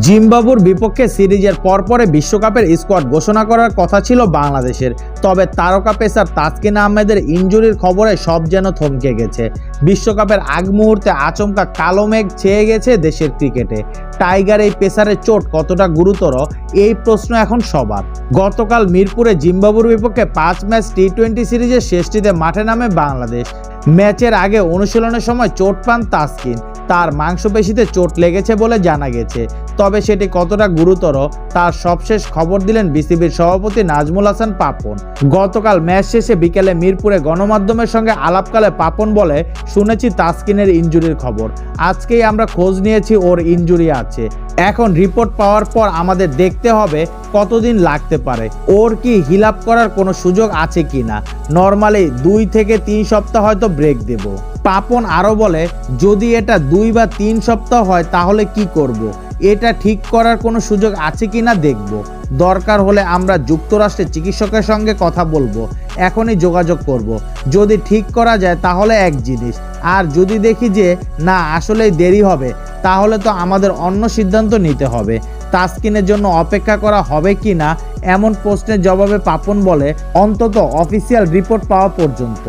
জিম্বাবুর বিপক্ষে সিরিজের পরপরে বিশ্বকাপের স্কোয়াড ঘোষণা করার কথা ছিল বাংলাদেশের। তবে তারকা পেসার তাসকিন আহমেদের ইনজুরির খবরে সব যেন থমকে গেছে। বিশ্বকাপের আগ মুহূর্তে আচমকা কালো মেঘ ছেয়ে গেছে দেশের ক্রিকেটে। টাইগার এই পেসারের চোট কতটা গুরুতর, এই প্রশ্ন এখন সবার। গতকাল মিরপুরে জিম্বাবুর বিপক্ষে 5 ম্যাচ টি-20 সিরিজের শেষটিতে মাঠে নামে বাংলাদেশ। ম্যাচের আগে অনুশীলনের সময় চোট পান তাসকিন। তার মাংসপেশিতে চোট লেগেছে বলে জানা গেছে। তবে সেটি কতটা গুরুতর তার সবশেষ খবর দিলেন বিসিবির সভাপতি নাজমুল হাসান পাপন। গতকাল ম্যাচ শেষে বিকেলে মিরপুরে গণমাধ্যমের সঙ্গে আলাপকালে পাপন বলে, শুনেছি তাসকিনের ইনজুরির খবর, আজকেই আমরা খোঁজ নিয়েছি ওর ইনজুরি আছে। এখন রিপোর্ট পাওয়ার পর আমাদের দেখতে হবে কতদিন লাগতে পারে, ওর কি হিল আপ করার কোনো সুযোগ আছে কিনা। নর্মালি 2 থেকে 3 সপ্তাহ হয়তো ব্রেক দেব। পাপন আরও বলে, যদি এটা 2 বা 3 সপ্তাহ হয় তাহলে কি করব, এটা ঠিক করার কোনো সুযোগ আছে কিনা দেখব। দরকার হলে আমরা যুক্তরাষ্ট্রের চিকিৎসকের সঙ্গে কথা বলবো, এখনই যোগাযোগ করব। যদি ঠিক করা যায় তাহলে এক জিনিস, আর যদি দেখি যে না আসলেই দেরি হবে তাহলে তো আমাদের অন্য সিদ্ধান্ত নিতে হবে। তাসকিনের জন্য অপেক্ষা করা হবে কি না এমন প্রশ্নের জবাবে পাপন বলে, অন্তত অফিসিয়াল রিপোর্ট পাওয়া পর্যন্ত।